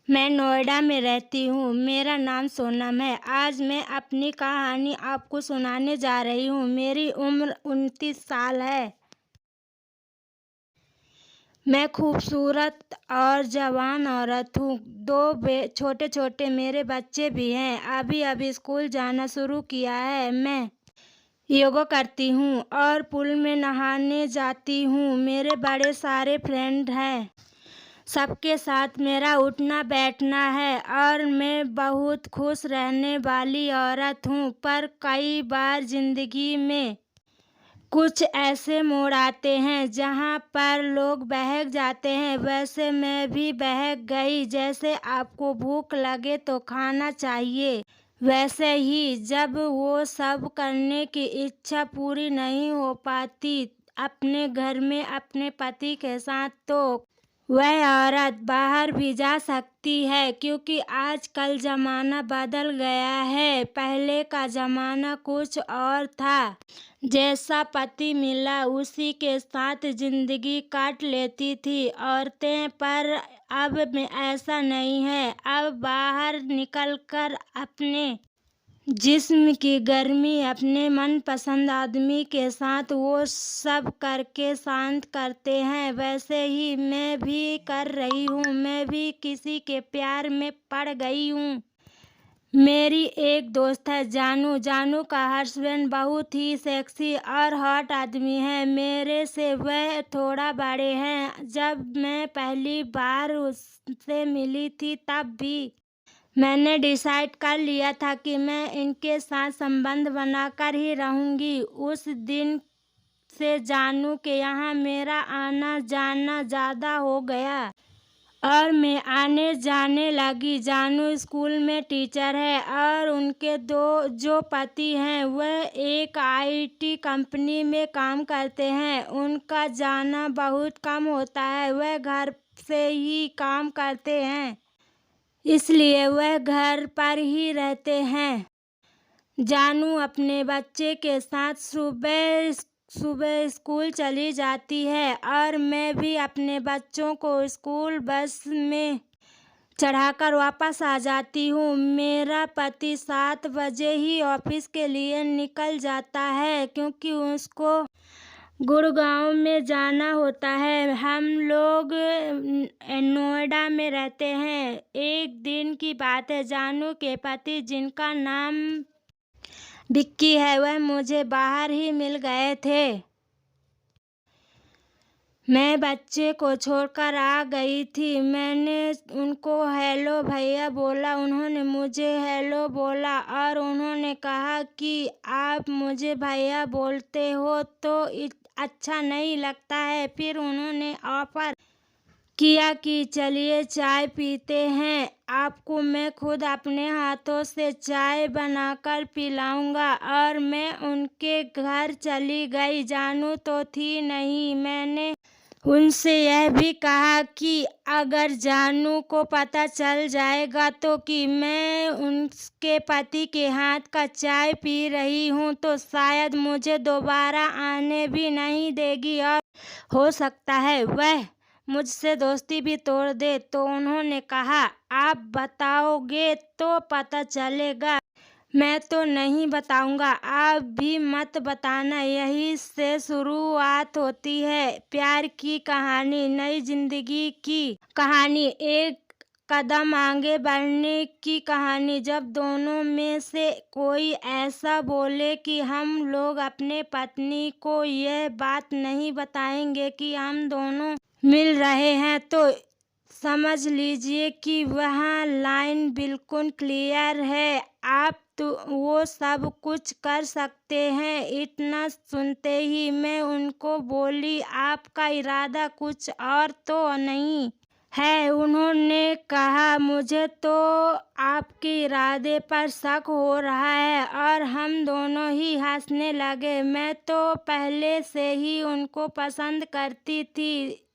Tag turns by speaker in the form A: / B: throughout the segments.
A: मैं नोएडा में रहती हूँ। मेरा नाम सोनम है। आज मैं अपनी कहानी आपको सुनाने जा रही हूँ। मेरी उम्र 29 साल है। मैं खूबसूरत और जवान औरत हूँ। दो छोटे-छोटे मेरे बच्चे भी हैं। अभी-अभी स्कूल जाना शुरू किया है। मैं योगा करती हूँ और पूल में नहाने जाती हूँ। मेरे बड़े सारे फ्रेंड हैं। सबके साथ मेरा उठना बैठना है और मैं बहुत खुश रहने वाली औरत हूँ। पर कई बार ज़िंदगी में कुछ ऐसे मोड़ आते हैं जहाँ पर लोग बहक जाते हैं। वैसे मैं भी बहक गई। जैसे आपको भूख लगे तो खाना चाहिए, वैसे ही जब वो सब करने की इच्छा पूरी नहीं हो पाती अपने घर में अपने पति के साथ, तो वह औरत बाहर भी जा सकती है, क्योंकि आजकल ज़माना बदल गया है। पहले का ज़माना कुछ और था। जैसा पति मिला उसी के साथ ज़िंदगी काट लेती थी औरतें, पर अब में ऐसा नहीं है। अब बाहर निकलकर अपने जिस्म की गर्मी अपने मनपसंद आदमी के साथ वो सब करके शांत करते हैं। वैसे ही मैं भी कर रही हूँ। मैं भी किसी के प्यार में पड़ गई हूँ। मेरी एक दोस्त है जानू। जानू का हस्बैंड बहुत ही सेक्सी और हॉट आदमी है। मेरे से वह थोड़ा बड़े हैं। जब मैं पहली बार उससे मिली थी तब भी मैंने डिसाइड कर लिया था कि मैं इनके साथ संबंध बनाकर ही रहूँगी। उस दिन से जानू के यहाँ मेरा आना जाना ज़्यादा हो गया और मैं आने जाने लगी। जानू स्कूल में टीचर है और उनके दो जो पति हैं वह एक आईटी कंपनी में काम करते हैं। उनका जाना बहुत कम होता है। वह घर से ही काम करते हैं, इसलिए वह घर पर ही रहते हैं। जानू अपने बच्चे के साथ सुबह सुबह स्कूल चली जाती है और मैं भी अपने बच्चों को स्कूल बस में चढ़ाकर वापस आ जाती हूँ। मेरा पति 7 बजे ही ऑफिस के लिए निकल जाता है, क्योंकि उसको गुड़गांव में जाना होता है। हम लोग नोएडा में रहते हैं। एक दिन की बात है, जानू के पति, जिनका नाम विक्की है, वह मुझे बाहर ही मिल गए थे। मैं बच्चे को छोड़कर आ गई थी। मैंने उनको हेलो भैया बोला। उन्होंने मुझे हेलो बोला और उन्होंने कहा कि आप मुझे भैया बोलते हो तो अच्छा नहीं लगता है। फिर उन्होंने ऑफर किया कि चलिए चाय पीते हैं, आपको मैं खुद अपने हाथों से चाय बनाकर पिलाऊंगा। और मैं उनके घर चली गई। जानू तो थी नहीं। मैंने उनसे यह भी कहा कि अगर जानू को पता चल जाएगा तो कि मैं उनके पति के हाथ का चाय पी रही हूँ, तो शायद मुझे दोबारा आने भी नहीं देगी और हो सकता है वह मुझसे दोस्ती भी तोड़ दे। तो उन्होंने कहा, आप बताओगे तो पता चलेगा, मैं तो नहीं बताऊंगा। आप भी मत बताना। यही से शुरुआत होती है प्यार की कहानी, नई जिंदगी की कहानी, एक कदम आगे बढ़ने की कहानी। जब दोनों में से कोई ऐसा बोले कि हम लोग अपने पत्नी को यह बात नहीं बताएंगे कि हम दोनों मिल रहे हैं, तो समझ लीजिए कि वह लाइन बिल्कुल क्लियर है। आप तो वो सब कुछ कर सकते हैं। इतना सुनते ही मैं उनको बोली, आपका इरादा कुछ और तो नहीं है? उन्होंने कहा, मुझे तो आपके इरादे पर शक हो रहा है। और हम दोनों ही हंसने लगे। मैं तो पहले से ही उनको पसंद करती थी।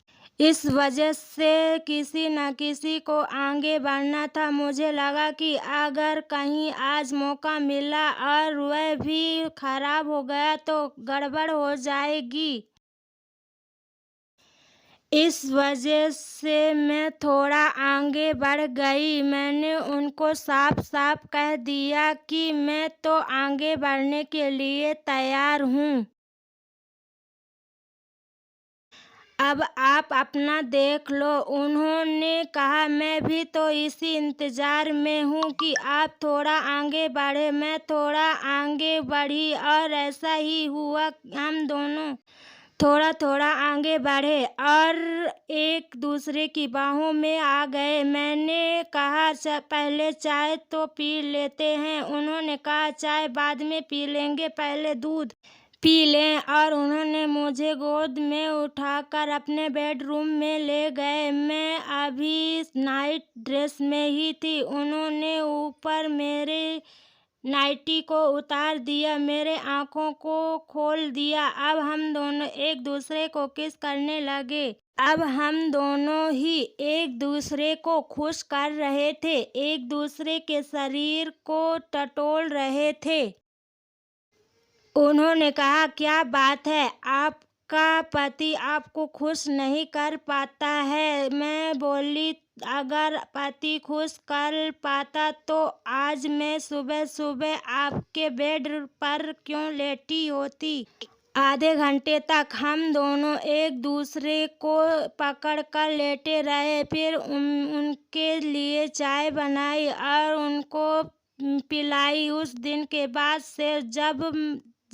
A: इस वजह से किसी न किसी को आगे बढ़ना था। मुझे लगा कि अगर कहीं आज मौका मिला और वह भी खराब हो गया तो गड़बड़ हो जाएगी। इस वजह से मैं थोड़ा आगे बढ़ गई। मैंने उनको साफ-साफ कह दिया कि मैं तो आगे बढ़ने के लिए तैयार हूँ। अब आप अपना देख लो। उन्होंने कहा, मैं भी तो इसी इंतज़ार में हूँ कि आप थोड़ा आगे बढ़ें। मैं थोड़ा आगे बढ़ी और ऐसा ही हुआ। हम दोनों थोड़ा-थोड़ा आगे बढ़े और एक दूसरे की बाहों में आ गए। मैंने कहा, पहले चाय तो पी लेते हैं। उन्होंने कहा, चाय बाद में पी लेंगे, पहले दूध पी लें। और उन्होंने मुझे गोद में उठाकर अपने बेडरूम में ले गए। मैं अभी नाइट ड्रेस में ही थी। उन्होंने ऊपर मेरे नाइटी को उतार दिया, मेरे आँखों को खोल दिया। अब हम दोनों एक दूसरे को किस करने लगे। अब हम दोनों ही एक दूसरे को खुश कर रहे थे, एक दूसरे के शरीर को टटोल रहे थे। उन्होंने कहा, क्या बात है, आपका पति आपको खुश नहीं कर पाता है? मैं बोली, अगर पति खुश कर पाता तो आज मैं सुबह-सुबह आपके बेड पर क्यों लेटी होती? आधे घंटे तक हम दोनों एक दूसरे को पकड़कर लेटे रहे। फिर उनके लिए चाय बनाई और उनको पिलाई। उस दिन के बाद से जब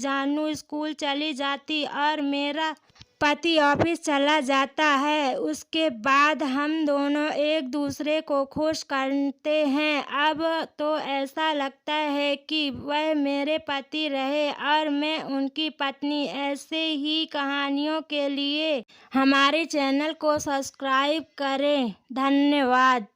A: जानू स्कूल चली जाती और मेरा पति ऑफिस चला जाता है, उसके बाद हम दोनों एक दूसरे को खुश करते हैं। अब तो ऐसा लगता है कि वह मेरे पति रहे और मैं उनकी पत्नी। ऐसे ही कहानियों के लिए हमारे चैनल को सब्सक्राइब करें। धन्यवाद।